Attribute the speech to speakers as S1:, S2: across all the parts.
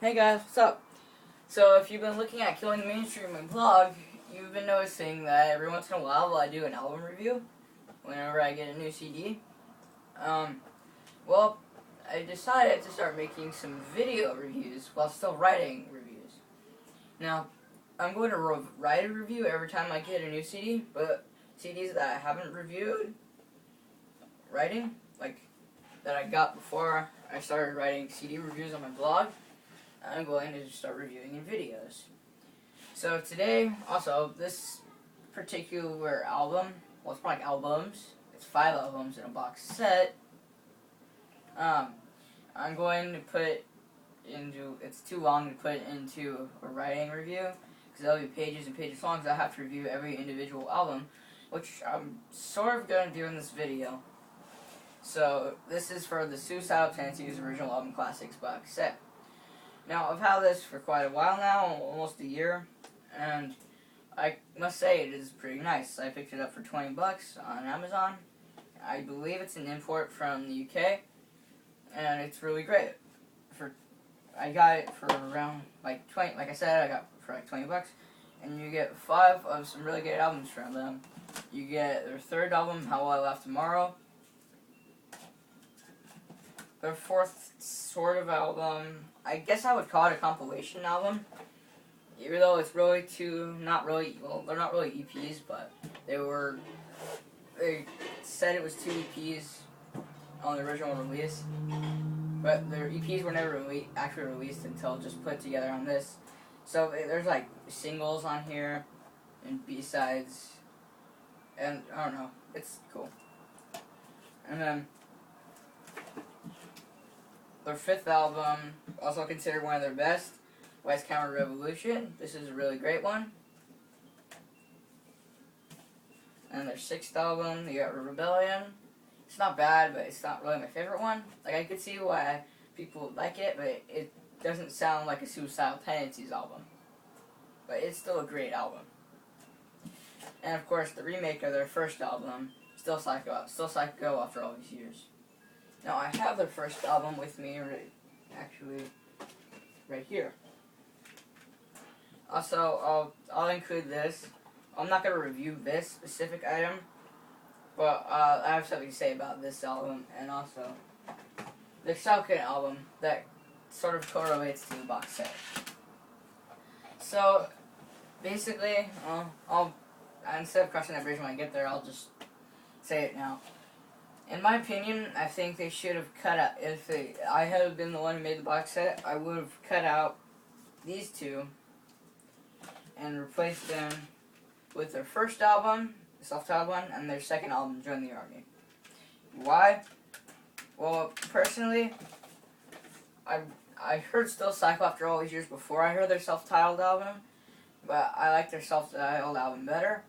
S1: Hey guys, what's up? So if you've been looking at Killing the Mainstream, my blog, you've been noticing that every once in a while I do an album review whenever I get a new CD. Well, I decided to start making some video reviews while still writing reviews. Now, I'm going to write a review every time I get a new CD, but CDs that I haven't reviewed writing, like that I got before I started writing CD reviews on my blog, I'm going to start reviewing in videos. So today, also, this particular album, well, it's more like albums, it's 5 albums in a box set. I'm going to put into, it's too long to put into a writing review, because there'll be pages and pages long, so I have to review every individual album, which I'm sort of going to do in this video. So, this is for the Suicidal Tendencies Original Album Classics box set. Now, I've had this for quite a while now, almost a year, and I must say it is pretty nice. I picked it up for 20 bucks on Amazon. I believe it's an import from the UK, and it's really great. I got it for around like 20, like I said, I got it for like 20 bucks, and you get 5 of some really good albums from them. You get their 3rd album, How Will I Laugh Tomorrow, their 4th sort of album, I guess I would call it a compilation album, even though it's really well, they're not really EPs, but they said it was 2 EPs on the original release, but their EPs were never actually released until just put together on this. So there's like singles on here, and B-sides, and I don't know, it's cool. And then their 5th album, also considered one of their best, West Counter Revolution. This is a really great one. And their 6th album, they got Rebellion. It's not bad, but it's not really my favorite one. Like, I could see why people like it, but it doesn't sound like a Suicidal Tendencies album. But it's still a great album. And of course, the remake of their 1st album, Still Psycho after all these years. Now, I have their 1st album with me right here. Also, I'll include this. I'm not going to review this specific item, but I have something to say about this album, and also the second album that sort of correlates to the box set. So, basically, instead of crossing that bridge when I get there, I'll just say it now. In my opinion, I think they should have cut out, I had been the one who made the box set, I would have cut out these 2 and replaced them with their 1st album, the self-titled one, and their 2nd album, Join the Army. Why? Well, personally, I heard Still Psycho after all these years before I heard their self-titled album, but I like their self-titled album better.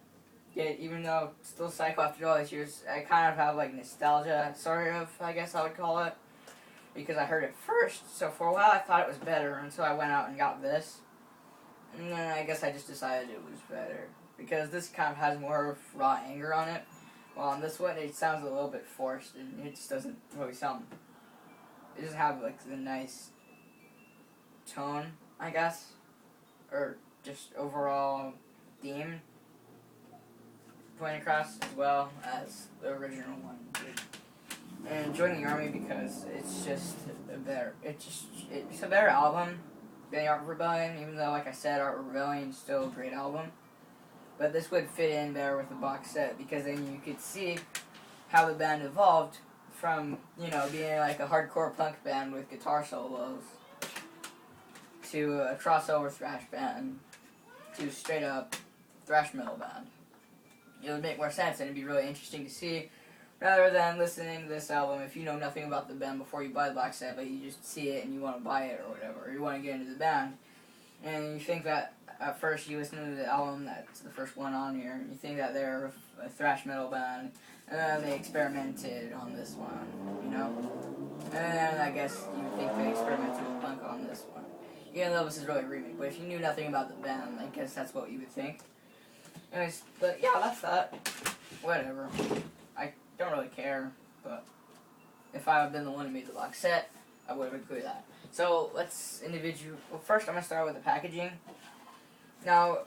S1: Even though Still Psycho after all these years, I kind of have like nostalgia, sort of, I guess I would call it, because I heard it first. So for a while I thought it was better until I went out and got this, and then I guess I just decided it was better because this kind of has more of raw anger on it, while on this one it sounds a little bit forced and it just doesn't really sound. It doesn't have like the nice tone, I guess, or just overall theme point across as well as the original one did. And Join the Army because it's just it's a better album than Art of Rebellion, even though, like I said, Art of Rebellion is still a great album. But this would fit in better with the box set because then you could see how the band evolved from, being like a hardcore punk band with guitar solos to a crossover thrash band to straight up thrash metal band. It would make more sense, and it'd be really interesting to see, rather than listening to this album if you know nothing about the band before you buy the box set, but you just see it and you want to buy it or whatever, or you want to get into the band, and you think that at first you listen to the album that's the first one on here, and you think that they're a thrash metal band, and then they experimented on this one, and then I guess you think they experimented with punk on this one, even though this is really a remake, but if you knew nothing about the band, I guess that's what you would think. Anyways, but yeah, that's that. Whatever. I don't really care, but if I had been the one who made the box set, I would agree with that. So let's Well, first I'm gonna start with the packaging. Now,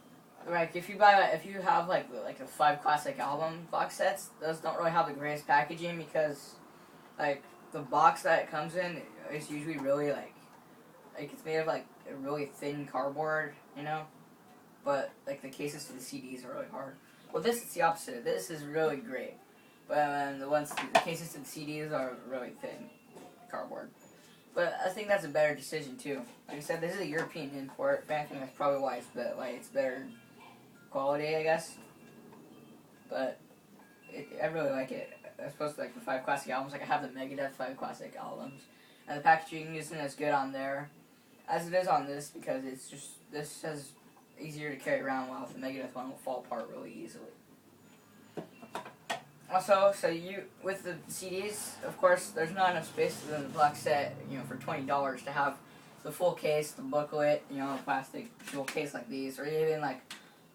S1: like if you have like the 5 classic album box sets, those don't really have the greatest packaging because like the box that it comes in is usually really like it's made of like a really thin cardboard, you know. But like the cases to the CDs are really hard. Well, this is the opposite. This is really great, but the cases to the CDs are really thin cardboard. But I think that's a better decision too. Like I said, this is a European import. But I think that's probably why it's better quality, I guess. But I really like it. As opposed to like the 5 classic albums. Like I have the Megadeth 5 classic albums, and the packaging isn't as good on there as it is on this because this is easier to carry around, while the Megadeth one will fall apart really easily. Also, with the CDs, of course, there's not enough space in the box set, for $20 to have the full case, the booklet, a plastic full case like these, or even like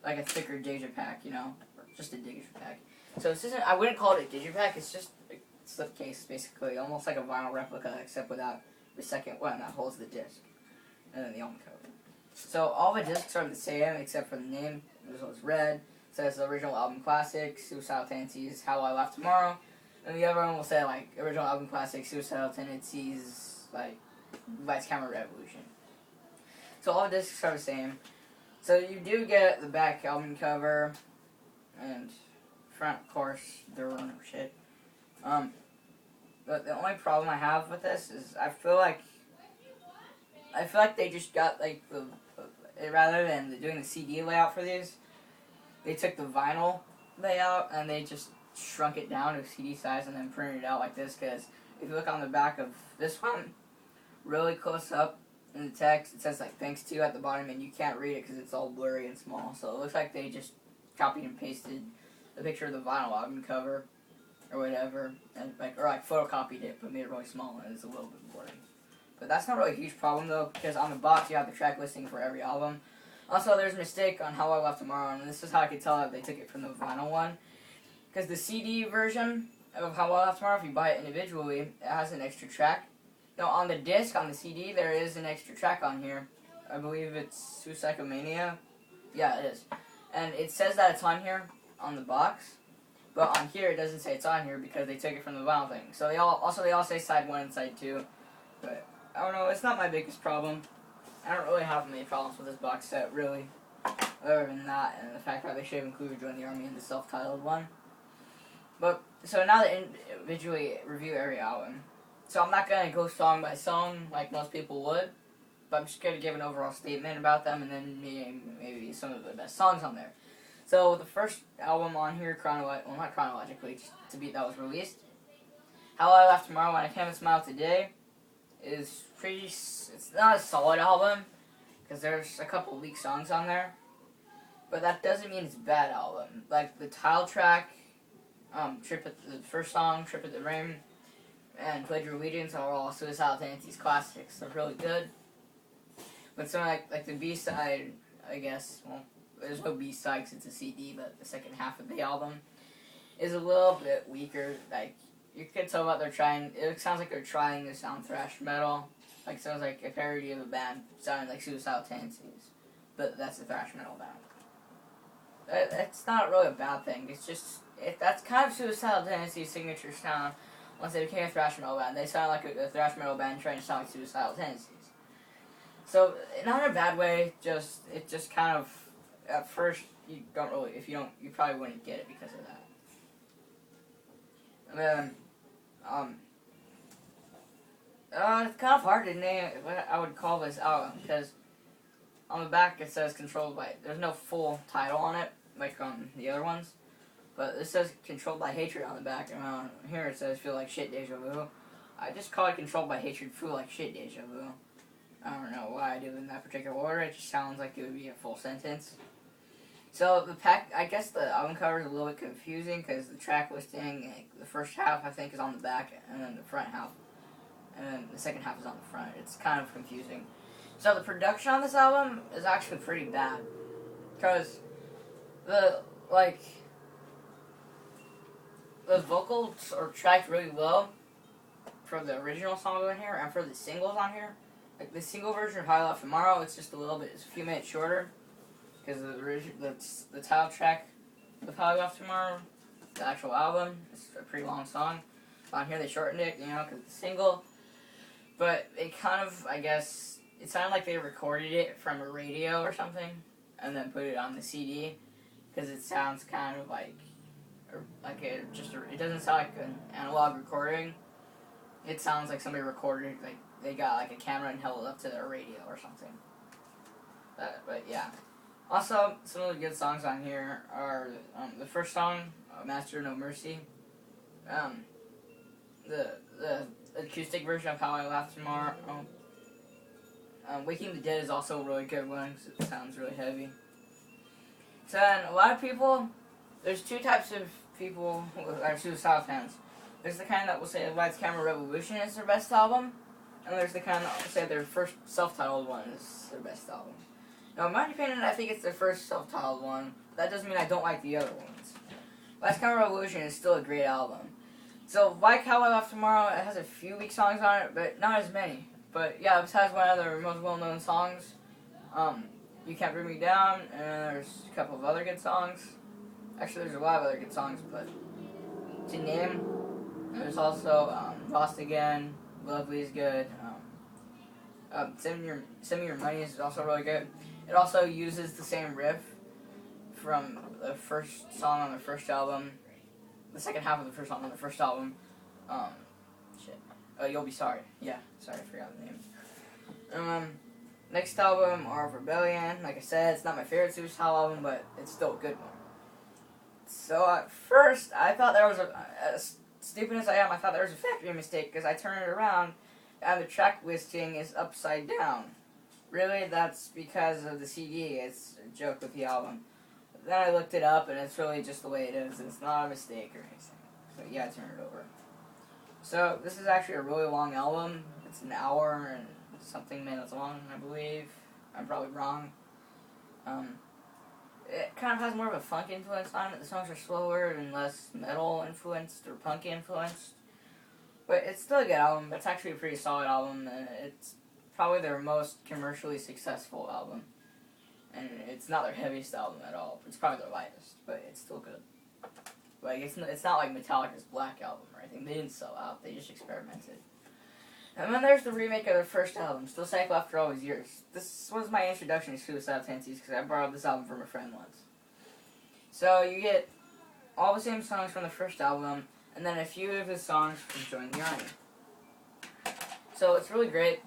S1: a thicker digipack, or just a digipack. So this isn't. I wouldn't call it a digipack. It's just a slipcase, basically, almost like a vinyl replica, except without the second one that holds the disc, and then the album cover. So all the discs are the same except for the name. This one's red. Says the original album classic, Suicidal Tendencies, How I Laugh Tomorrow, and the other one will say like original album classic, Suicidal Tendencies, like Lights Camera Revolution. So all the discs are the same. So you do get the back album cover, and front, of course, there were no shit. But the only problem I have with this is I feel like they just got like rather than doing the CD layout for these. They took the vinyl layout and they just shrunk it down to CD size and then printed it out like this. Because if you look on the back of this one, really close up in the text, it says like "thanks to" at the bottom, and you can't read it because it's all blurry and small. So it looks like they just copied and pasted the picture of the vinyl album cover or whatever, and photocopied it but made it really small and it's a little bit blurry. But that's not really a huge problem though, because on the box you have the track listing for every album. Also, there's a mistake on How I Laugh Tomorrow, and this is how I could tell that they took it from the vinyl one. Because the CD version of How I Laugh Tomorrow, if you buy it individually, it has an extra track. Now, on the disc, on the CD, there is an extra track on here. I believe it's Suicidal Mania. Yeah, it is. And it says that it's on here on the box, but on here it doesn't say it's on here because they took it from the vinyl thing. So they all say side 1 and side 2, but I don't know, it's not my biggest problem. I don't really have many problems with this box set, really, other than that, and the fact that they should have included Join the Army in the self-titled one. But, so now to individually review every album. So I'm not going to go song by song like most people would, but I'm just going to give an overall statement about them, and then maybe some of the best songs on there. So the first album on here, not chronologically, just to beat that was released, How I Laugh Tomorrow When I Can't Smile Today, is it's not a solid album, because there's a couple weak songs on there, but that doesn't mean it's a bad album. Like the title track, the first song, Trip at the Rim, and Pledge Your Allegiance are all Suicidal Tendencies classics. They're really good. But some like the B-side, I guess, well, there's no B-side because it's a CD, but the second half of the album is a little bit weaker. Like, you can tell what they're trying. It sounds like they're trying to sound thrash metal. Like, sounds like a parody of a band sounding like Suicidal Tendencies. But that's a thrash metal band. It's not really a bad thing. It's just, that's kind of Suicidal Tendencies' signature sound. Once they became a thrash metal band, they sound like a thrash metal band trying to sound like Suicidal Tendencies. So, not in a bad way, it just kind of, at first, you probably wouldn't get it because of that. And then, it's kind of hard to name what I would call this album, because on the back it says Controlled By, there's no full title on it, like on the other ones, but it says Controlled By Hatred on the back, and on here it says Feel Like Shit Deja Vu. I just call it Controlled By Hatred, Feel Like Shit Deja Vu. I don't know why I do it in that particular order, it just sounds like it would be a full sentence. So I guess the album cover is a little bit confusing because the track listing, the first half I think is on the back, and then the front half, and then the second half is on the front. It's kind of confusing. So the production on this album is actually pretty bad, because the vocals are tracked really low, for the original songs on here and for the singles on here. Like the single version of High Love Tomorrow, it's just it's a few minutes shorter because the title track of High Love Tomorrow, the actual album, it's a pretty long song. On here they shortened it, because it's a single. But it kind of, I guess, it sounded like they recorded it from a radio or something and then put it on the CD because it sounds kind of like it doesn't sound like an analog recording. It sounds like somebody recorded, like they got like a camera and held it up to their radio or something. But yeah. Also, some of the good songs on here are the first song, Master No Mercy. The acoustic version of How I Laugh Tomorrow. Waking the Dead is also a really good one because it sounds really heavy. So then, a lot of people, there's two types of people who are Suicidal fans. There's the kind that will say Lights Camera Revolution is their best album, and there's the kind that will say their first self-titled one is their best album. Now, in my opinion, I think it's their first self-titled one. That doesn't mean I don't like the other ones. Lights Camera Revolution is still a great album. So, like How I Laugh Tomorrow, it has a few weak songs on it, but not as many. But yeah, this has one of their most well-known songs, You Can't Bring Me Down, and there's a couple of other good songs. Actually, there's a lot of other good songs, but to name, there's also Lost Again, Lovely is good, Send Me Your Money is also really good. It also uses the same riff from the first song on the first album, the second half of the first song on the first album. You'll Be Sorry. Yeah, sorry, I forgot the name. Next album, Art of Rebellion. Like I said, it's not my favorite Suicidal album, but it's still a good one. So at first, I thought there was as stupid as I am, I thought there was a factory mistake because I turned it around and the track listing is upside down. Really, that's because of the CD. It's a joke with the album. But then I looked it up and it's really just the way it is. It's not a mistake or anything. So yeah, I turned it over. So this is actually a really long album. It's an hour and something minutes long, I believe. I'm probably wrong. It kind of has more of a funk influence on it. The songs are slower and less metal influenced or punk influenced. But it's still a good album. It's actually a pretty solid album. It's probably their most commercially successful album. And it's not their heaviest album at all. It's probably their lightest, but it's still good. Like, it's not like Metallica's Black Album or anything. They didn't sell out. They just experimented. And then there's the remake of their first album, Still Psycho After All These Years. This was my introduction to Suicidal Tendencies because I borrowed this album from a friend once. So you get all the same songs from the first album, and then a few of the songs from Join the Army. So it's really great.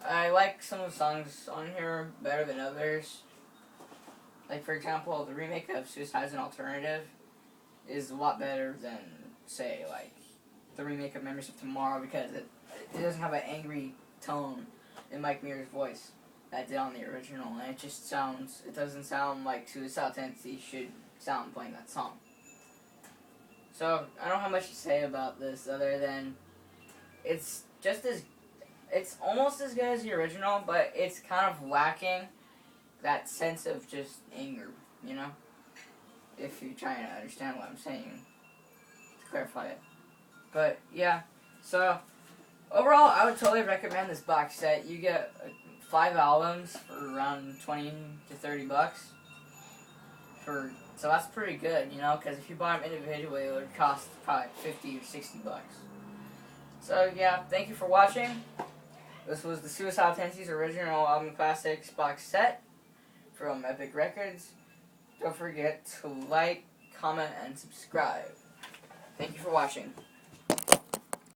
S1: I like some of the songs on here better than others. Like, for example, the remake of Suicide's an Alternative is a lot better than, say, like, the remake of Memories of Tomorrow because it doesn't have an angry tone in Mike Muir's voice that did on the original, and it doesn't sound like Suicidal Tendencies should sound playing that song. So, I don't have much to say about this other than it's almost as good as the original, but it's kind of lacking that sense of just anger, if you're trying to understand what I'm saying, to clarify it. But, yeah, so, overall, I would totally recommend this box set. You get 5 albums for around 20 to 30 bucks. So that's pretty good, because if you bought them individually, it would cost probably 50 or 60 bucks. So, yeah, thank you for watching. This was the Suicidal Tendencies Original Album Classics box set from Epic Records. Don't forget to like, comment, and subscribe. Thank you for watching.